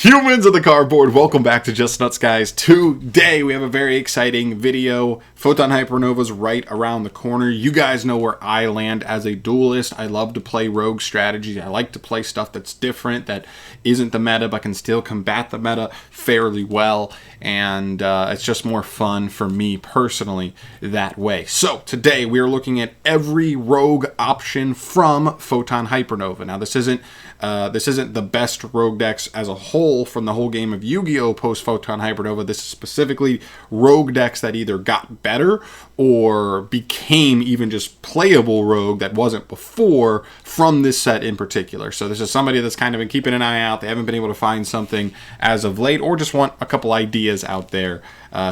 Humans of the cardboard, welcome back to Just Nuts, guys. Today we have a very exciting video. Photon Hypernova's right around the corner. You guys know where I land as a duelist. I love to play rogue strategies. I like to play stuff that's different, that isn't the meta, but can still combat the meta fairly well. And it's just more fun for me personally that way. So today we are looking at every rogue option from Photon Hypernova. Now this isn't the best rogue decks as a whole from the whole game of Yu-Gi-Oh! Post Photon Hypernova. This is specifically rogue decks that either got better or became even just playable rogue that wasn't before from this set in particular. So this is somebody that's kind of been keeping an eye out. They haven't been able to find something as of late, or just want a couple ideas out there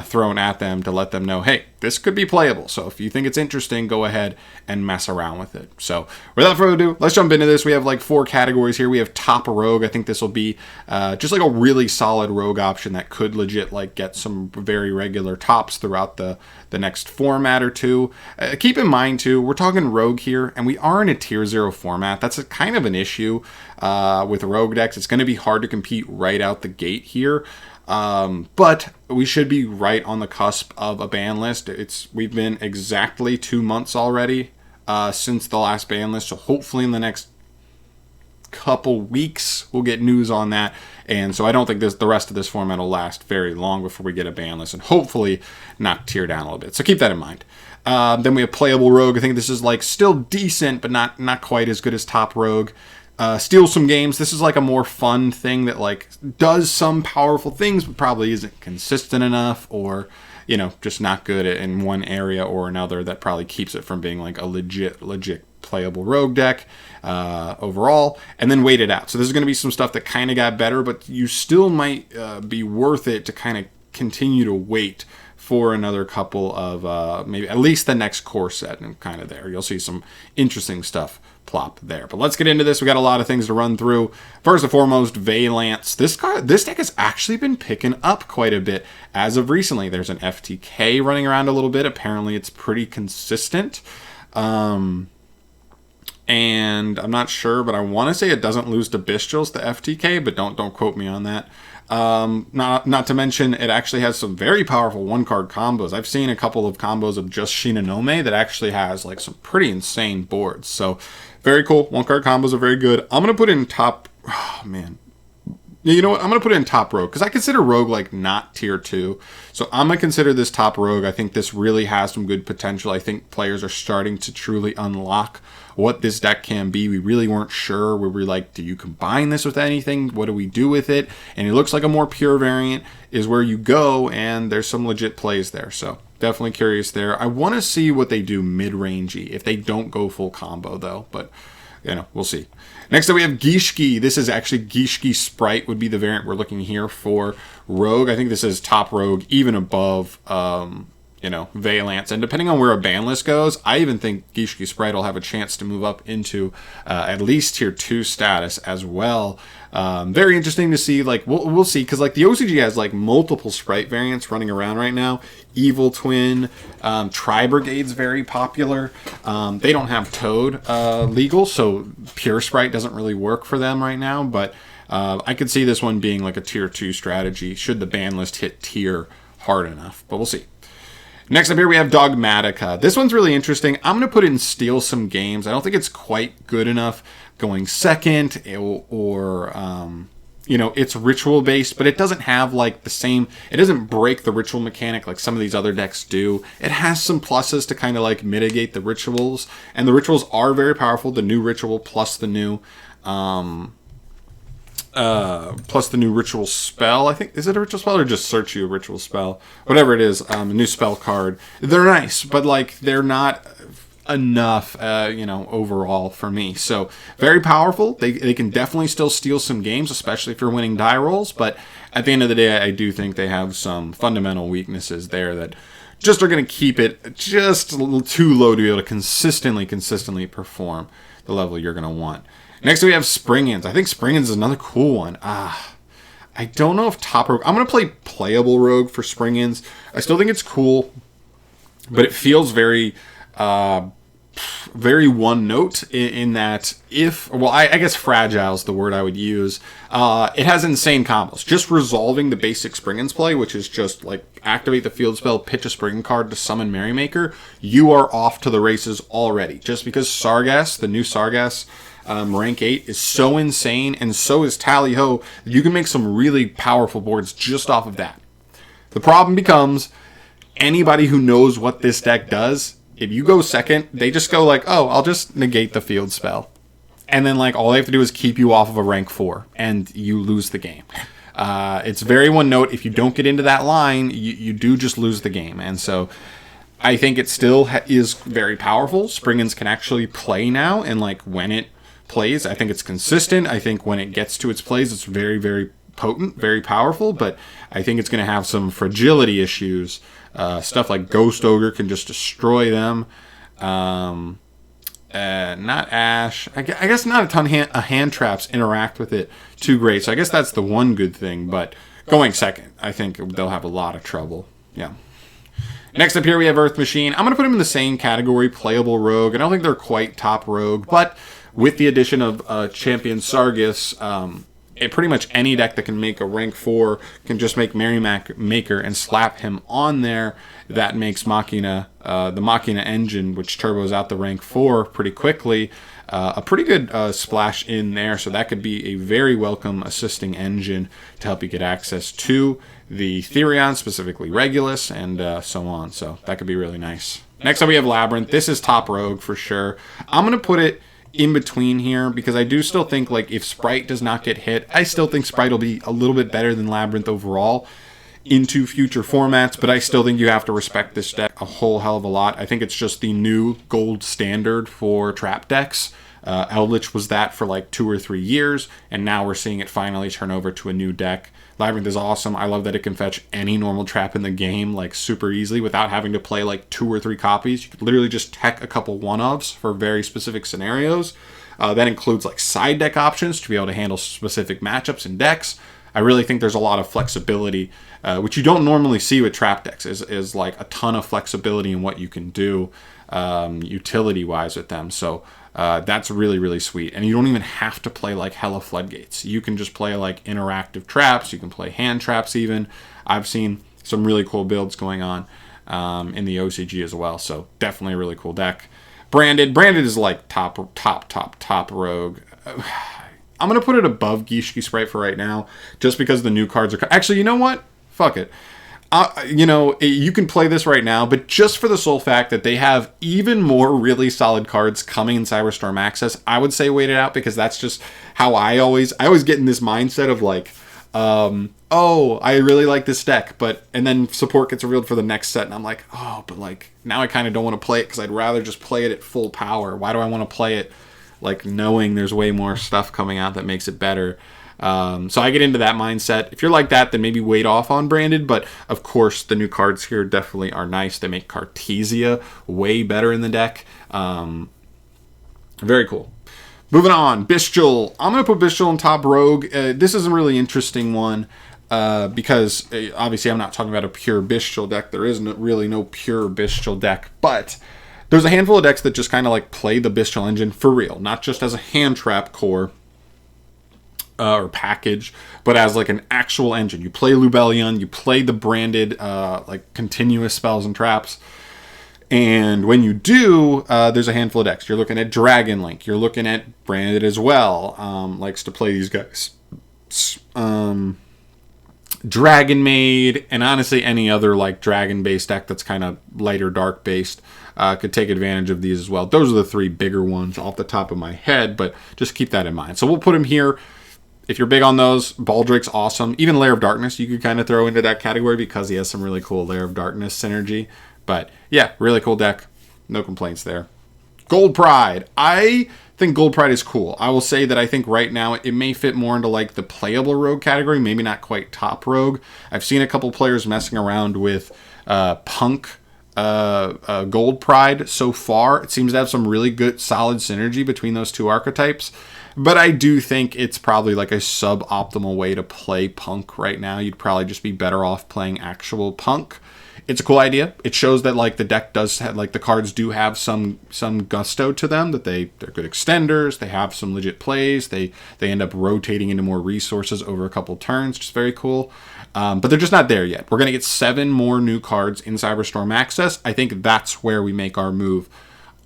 thrown at them to let them know, hey, this could be playable. So if you think it's interesting, go ahead and mess around with it. So without further ado, let's jump into this. We have like 4 categories here. We have top rogue. I think this will be just like a really solid rogue option that could legit like get some very regular tops throughout the next format or two. Keep in mind too, we're talking rogue here, and we are in a tier 0 format. That's a kind of an issue with rogue decks. It's going to be hard to compete right out the gate here. But we should be right on the cusp of a ban list. We've been exactly 2 months already since the last ban list. So hopefully in the next couple weeks we'll get news on that. And so I don't think the rest of this format will last very long before we get a ban list, and hopefully not tear down a little bit. So keep that in mind. Then we have playable rogue. I think this is like still decent, but not quite as good as top rogue. Steal some games. This is like a more fun thing that like does some powerful things, but probably isn't consistent enough, or just not good in one area or another. That probably keeps it from being like a legit playable rogue deck overall. And then wait it out. So this is going to be some stuff that kind of got better, but you still might be worth it to kind of continue to wait for another couple of maybe at least the next core set, and kind of there you'll see some interesting stuff plop there. But let's get into this. We got a lot of things to run through. First and foremost, Vaylance. This deck has actually been picking up quite a bit as of recently. There's an FTK running around a little bit. Apparently it's pretty consistent. And I'm not sure, but I want to say it doesn't lose to Bestials, the FTK, but don't quote me on that. Not to mention, it actually has some very powerful 1-card combos. I've seen a couple of combos of just Shinonome that actually has like some pretty insane boards. So very cool. 1-card combos are very good. I'm going to put in top... Oh, man. You know what? I'm going to put it in top rogue, because I consider rogue like not tier 2. So I'm going to consider this top rogue. I think this really has some good potential. I think players are starting to truly unlock what this deck can be. We really weren't sure. We were like, do you combine this with anything? What do we do with it? And it looks like a more pure variant is where you go, and there's some legit plays there. So definitely curious there. I want to see what they do mid-rangey if they don't go full combo though, but we'll see. Next up we have Gishki. This is actually Gishki Sprite would be the variant we're looking here for rogue. I think this is top rogue, even above Vaylance. And depending on where a ban list goes, I even think Gishki Sprite will have a chance to move up into at least tier 2 status as well. Very interesting to see. Like we'll see, because like the OCG has like multiple Sprite variants running around right now. Evil Twin, Tri Brigade's very popular. They don't have Toad legal, so pure Sprite doesn't really work for them right now. But I could see this one being like a tier 2 strategy should the ban list hit tier hard enough. But we'll see. Next up here we have Dogmatica. This one's really interesting. I'm going to put in Steal Some Games. I don't think it's quite good enough going second, or it's ritual based, but it doesn't have like the same, it doesn't break the ritual mechanic like some of these other decks do. It has some pluses to kind of like mitigate the rituals, and the rituals are very powerful. The new ritual plus the new ritual spell. I think, is it a ritual spell or just search you a ritual spell? Whatever it is, a new spell card. They're nice, but like they're not enough, overall for me. So very powerful. They can definitely still steal some games, especially if you're winning die rolls. But at the end of the day, I do think they have some fundamental weaknesses there that just are going to keep it just a little too low to be able to consistently perform the level you're going to want. Next we have Springans. I think Springans is another cool one. I don't know if top rogue. I'm going to play playable rogue for Springans. I still think it's cool, but it feels very very one note in that I guess fragile is the word I would use. It has insane combos. Just resolving the basic Springen's play, which is just like activate the field spell, pitch a Springen card to summon Merrymaker, you are off to the races already. Just because Sargass, the new Sargass, rank 8 is so insane, and so is Tally-Ho, you can make some really powerful boards just off of that. The problem becomes anybody who knows what this deck does, if you go second, they just go like, oh, I'll just negate the field spell. And then like all they have to do is keep you off of a rank 4 and you lose the game. It's very one note. If you don't get into that line, you do just lose the game. And so I think it still is very powerful. Springens can actually play now, and like when it plays, I think it's consistent. I think when it gets to its plays, it's very, very potent, very powerful, but I think it's going to have some fragility issues. Stuff like Ghost Ogre can just destroy them. Not Ash. I guess not a ton of hand traps interact with it too great, so I guess that's the one good thing, but going second, I think they'll have a lot of trouble. Yeah. Next up here we have Earth Machine. I'm going to put them in the same category, playable rogue. I don't think they're quite top rogue, but with the addition of Champion Sargass, pretty much any deck that can make a rank 4 can just make Merrymaker and slap him on there. That makes Machina, the Machina engine, which turbos out the rank 4 pretty quickly, a pretty good splash in there. So that could be a very welcome assisting engine to help you get access to the Therion, specifically Regulus, and so on. So that could be really nice. Next up we have Labyrinth. This is top rogue for sure. I'm going to put it in between here because I do still think like if Sprite does not get hit, I still think Sprite will be a little bit better than Labyrinth overall into future formats, but I still think you have to respect this deck a whole hell of a lot. I think it's just the new gold standard for trap decks. Eldritch was that for like 2 or 3 years, and now we're seeing it finally turn over to a new deck. Labyrinth is awesome. I love that it can fetch any normal trap in the game like super easily without having to play like 2 or 3 copies. You could literally just tech a couple one-ofs for very specific scenarios. That includes like side deck options to be able to handle specific matchups and decks. I really think there's a lot of flexibility, which you don't normally see with trap decks, is like a ton of flexibility in what you can do utility-wise with them. So that's really, really sweet. And you don't even have to play like hella floodgates. You can just play like interactive traps. You can play hand traps even. I've seen some really cool builds going on in the OCG as well. So definitely a really cool deck. Branded is like top rogue. I'm going to put it above Gishki Sprite for right now, just because the new cards are... Actually, you know what? Fuck it. You can play this right now, but just for the sole fact that they have even more really solid cards coming in Cyberstorm Access, I would say wait it out, because that's just how I always get in this mindset of like, oh, I really like this deck, and then support gets revealed for the next set, and I'm like, oh, but like, now I kind of don't want to play it, because I'd rather just play it at full power. Why do I want to play it like knowing there's way more stuff coming out that makes it better? So I get into that mindset. If you're like that, then maybe wait off on Branded. But of course, the new cards here definitely are nice. They make Cartesia way better in the deck. Very cool. Moving on, Bestial. I'm going to put Bestial in top rogue. This is a really interesting one because obviously I'm not talking about a pure Bestial deck. There is really no pure Bestial deck, but there's a handful of decks that just kind of like play the Bestial engine for real, not just as a hand trap core or package, but as like an actual engine. You play Lubellion, you play the branded like continuous spells and traps, and when you do, there's a handful of decks. You're looking at Dragon Link, you're looking at Branded as well, likes to play these guys. Dragon Maid, and honestly any other like dragon based deck that's kind of lighter dark based could take advantage of these as well. Those are the 3 bigger ones off the top of my head, but just keep that in mind. So we'll put them here. If you're big on those, Baldrake's awesome. Even Lair of Darkness you could kind of throw into that category because he has some really cool Lair of Darkness synergy. But yeah, really cool deck. No complaints there. Gold Pride. I think Gold Pride is cool. I will say that I think right now it may fit more into like the playable rogue category, maybe not quite top rogue. I've seen a couple players messing around with Punk Gold Pride so far. It seems to have some really good solid synergy between those 2 archetypes. But I do think it's probably like a suboptimal way to play Punk right now. You'd probably just be better off playing actual Punk it's a cool idea. It shows that like the deck does have, like the cards do have some gusto to them, that they're good extenders, they have some legit plays, they end up rotating into more resources over a couple turns, which is very cool. But they're just not there yet. We're going to get 7 more new cards in Cyberstorm Access. I think that's where we make our move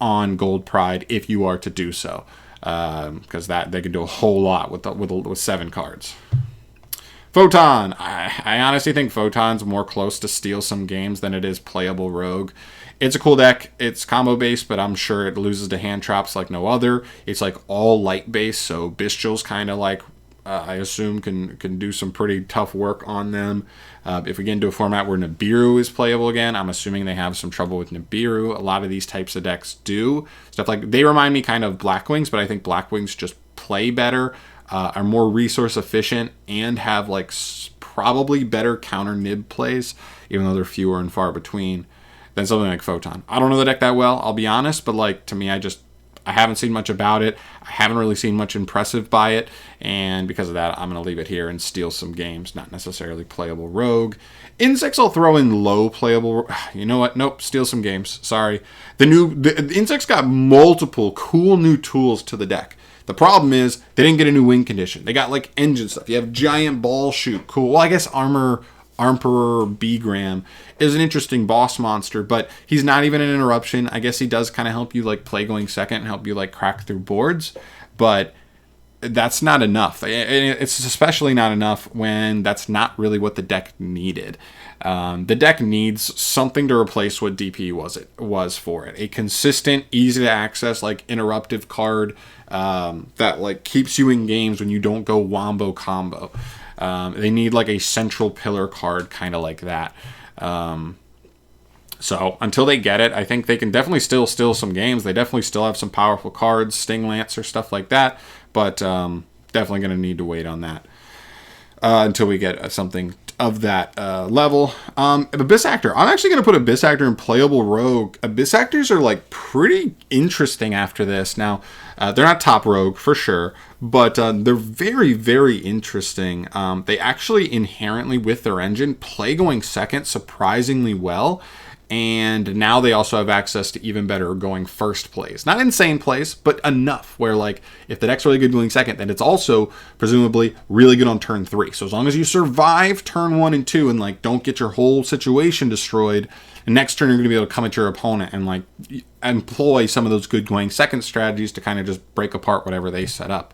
on Gold Pride if you are to do so, because that they can do a whole lot with 7 cards. Photon. I honestly think Photon's more close to steal some games than it is playable Rogue. It's a cool deck. It's combo based, but I'm sure it loses to hand traps like no other. It's like all light based, so Bestial's kind of like I assume can do some pretty tough work on them. If we get into a format where Nibiru is playable again, I'm assuming they have some trouble with Nibiru. A lot of these types of decks do stuff like they remind me kind of Blackwings, but I think Blackwings just play better. Are more resource efficient and have like probably better counter nib plays, even though they're fewer and far between, than something like Photon. I don't know the deck that well, I'll be honest, but like to me, I haven't seen much about it. I haven't really seen much impressive by it, and because of that, I'm going to leave it here and steal some games, not necessarily playable Rogue. Insects I'll throw in low playable. You know what? Nope, steal some games. Sorry. The Insects got multiple cool new tools to the deck. The problem is they didn't get a new win condition. They got like engine stuff. You have giant ball shoot. Cool. Well, I guess Emperor Begram is an interesting boss monster, but he's not even an interruption. I guess he does kind of help you like play going second and help you like crack through boards, but that's not enough. It's especially not enough when that's not really what the deck needed. The deck needs something to replace what DP was for it. A consistent, easy to access, like interruptive card that like keeps you in games when you don't go wombo combo. They need like a central pillar card, kind of like that. So until they get it, I think they can definitely still steal some games. They definitely still have some powerful cards, Sting Lance or stuff like that. But definitely going to need to wait on that until we get something of that level. Abyss Actor. I'm actually going to put Abyss Actor in playable Rogue. Abyss Actors are like pretty interesting after this. Now, they're not top Rogue for sure, but they're very, very interesting. They actually inherently, with their engine, play going second surprisingly well. And now they also have access to even better going first plays. Not insane plays, but enough where like if the deck's really good going second, then it's also presumably really good on turn 3. So as long as you survive turn 1 and 2 and like don't get your whole situation destroyed, the next turn you're going to be able to come at your opponent and like employ some of those good going second strategies to kind of just break apart whatever they set up.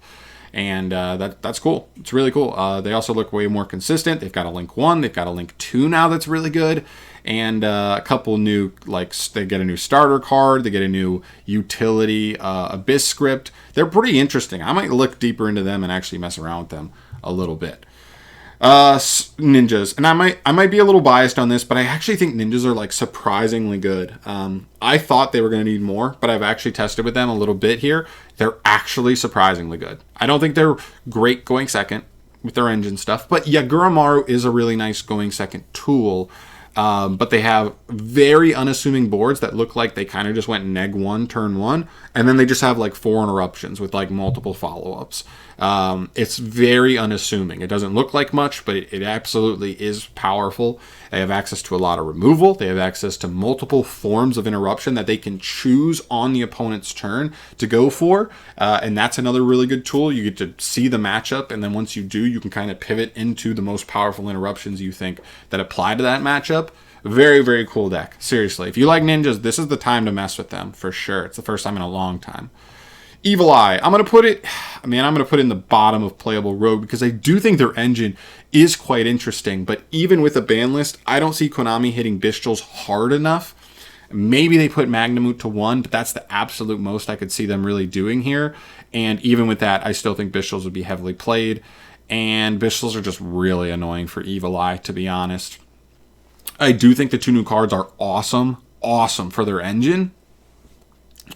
And that's cool. It's really cool. They also look way more consistent. They've got a Link 1. They've got a Link 2 now that's really good. And a couple new, like, they get a new starter card. They get a new utility Abyss script. They're pretty interesting. I might look deeper into them and actually mess around with them a little bit. Ninjas. And I might be a little biased on this, but I actually think ninjas are, like, surprisingly good. I thought they were going to need more, but I've actually tested with them a little bit here. They're actually surprisingly good. I don't think they're great going second with their engine stuff, but Yaguramaru is a really nice going second tool. But they have very unassuming boards that look like they kind of just went neg 1, turn 1, and then they just have like 4 interruptions with like multiple follow-ups. It's very unassuming. It doesn't look like much, but it absolutely is powerful. They have access to a lot of removal. They have access to multiple forms of interruption that they can choose on the opponent's turn to go for, and that's another really good tool. You get to see the matchup, and then once you do, you can kind of pivot into the most powerful interruptions you think that apply to that matchup. Very, very cool deck. Seriously, if you like ninjas, this is the time to mess with them for sure. It's the first time in a long time. Evil Eye. I'm going to put it in the bottom of playable Rogue because I do think their engine is quite interesting. But even with a ban list, I don't see Konami hitting Bestials hard enough. Maybe they put Magnamut to 1, but that's the absolute most I could see them really doing here. And even with that, I still think Bestials would be heavily played. And Bestials are just really annoying for Evil Eye, to be honest. I do think the 2 new cards are awesome for their engine.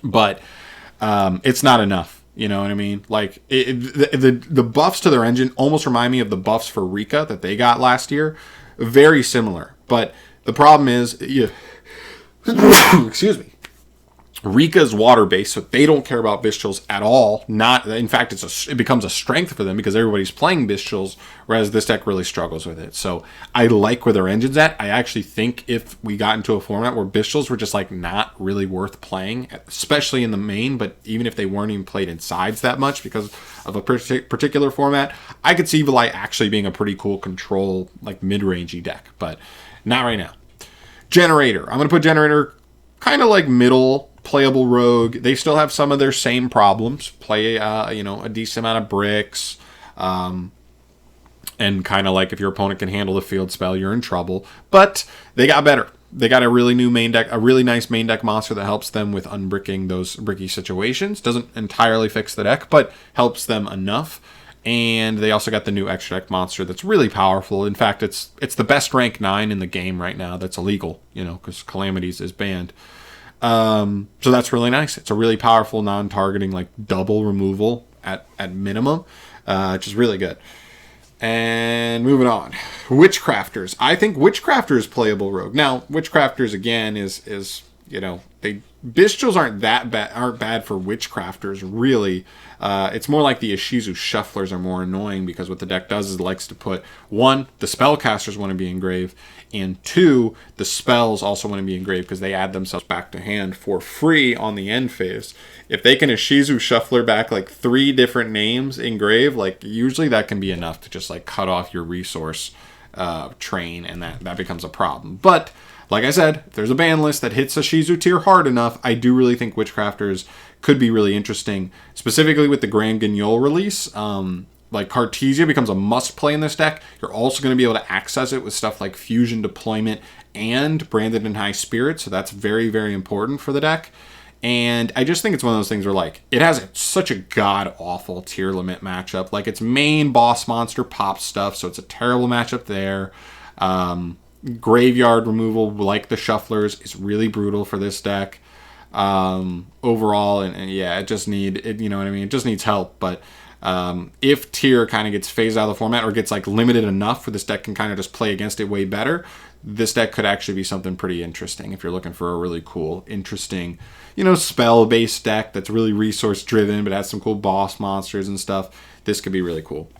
But it's not enough. You know what I mean? Like the buffs to their engine almost remind me of the buffs for Rika that they got last year. Very similar. But the problem is, excuse me. Rika's water-based, so they don't care about Bestials at all. Not, in fact, it becomes a strength for them because everybody's playing Bestials, whereas this deck really struggles with it. So I like where their engine's at. I actually think if we got into a format where Bestials were just like not really worth playing, especially in the main, but even if they weren't even played in sides that much because of a particular format, I could see Evil Eye actually being a pretty cool control, like mid-rangey deck, but not right now. Generator. I'm going to put Generator kind of like middle playable rogue. They still have some of their same problems. Play, a decent amount of bricks. And kind of like if your opponent can handle the field spell, you're in trouble. But they got better. They got a really new main deck, a really nice main deck monster that helps them with unbricking those bricky situations. Doesn't entirely fix the deck, but helps them enough. And they also got the new extra deck monster that's really powerful. In fact, it's the best rank 9 in the game right now that's illegal, because Calamities is banned. So that's really nice. It's a really powerful non-targeting, like double removal at minimum, which is really good. And moving on, Witchcrafters. I think Witchcrafter is playable rogue. Now, Witchcrafters again is Bestials aren't bad for Witchcrafters really. It's more like the Ishizu Shufflers are more annoying because what the deck does is it likes to put, 1, the spellcasters want to be engraved, and 2, the spells also want to be engraved because they add themselves back to hand for free on the end phase. If they can Ishizu Shuffler back like 3 different names engraved, like usually that can be enough to just like cut off your resource train, and that becomes a problem. But like I said, if there's a ban list that hits a Shizu tier hard enough, I do really think Witchcrafters could be really interesting, specifically with the Grand Guignol release. Like Cartesia becomes a must-play in this deck. You're also going to be able to access it with stuff like Fusion Deployment and Branded in High Spirit, so that's very, very important for the deck. And I just think it's one of those things where, like, it has such a god-awful tier limit matchup. Like, its main boss monster pops stuff, so it's a terrible matchup there. Graveyard removal, like the Shufflers, is really brutal for this deck. Overall, and yeah, it just it just needs help. But if tier kind of gets phased out of the format or gets like limited enough where this deck can kind of just play against it way better, this deck could actually be something pretty interesting if you're looking for a really cool, interesting, spell-based deck that's really resource-driven but has some cool boss monsters and stuff. This could be really cool.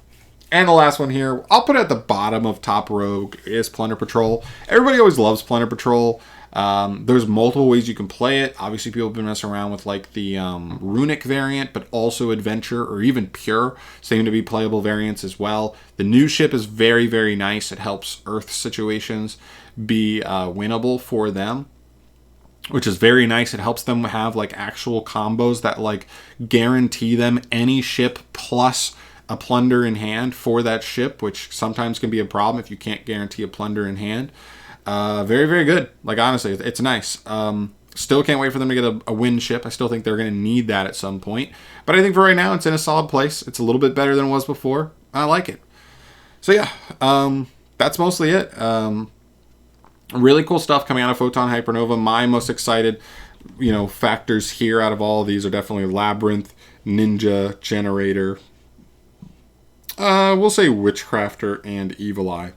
And the last one here, I'll put at the bottom of top rogue, is Plunder Patrol. Everybody always loves Plunder Patrol. There's multiple ways you can play it. Obviously, people have been messing around with like the Runic variant, but also Adventure or even Pure seem to be playable variants as well. The new ship is very, very nice. It helps Earth situations be winnable for them, which is very nice. It helps them have like actual combos that like guarantee them any ship plus a plunder in hand for that ship, which sometimes can be a problem if you can't guarantee a plunder in hand. Very, very good. Like, honestly, it's nice. Still can't wait for them to get a win ship. I still think they're going to need that at some point. But I think for right now, it's in a solid place. It's a little bit better than it was before. I like it. So yeah, that's mostly it. Really cool stuff coming out of Photon Hypernova. My most excited, factors here out of all of these are definitely Labyrinth, Ninja, Generator. We'll say Witchcrafter and Evil Eye.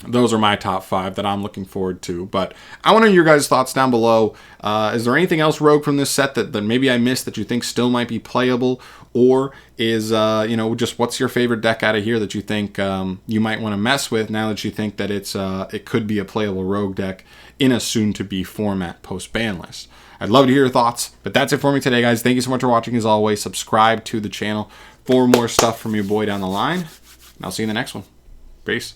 Those are my top 5 that I'm looking forward to. But I want to know your guys' thoughts down below. Is there anything else rogue from this set that maybe I missed that you think still might be playable? Or is, just what's your favorite deck out of here that you think you might want to mess with now that you think that it could be a playable rogue deck in a soon-to-be format post-ban list? I'd love to hear your thoughts. But that's it for me today, guys. Thank you so much for watching. As always, subscribe to the channel for more stuff from your boy down the line. And I'll see you in the next one. Peace.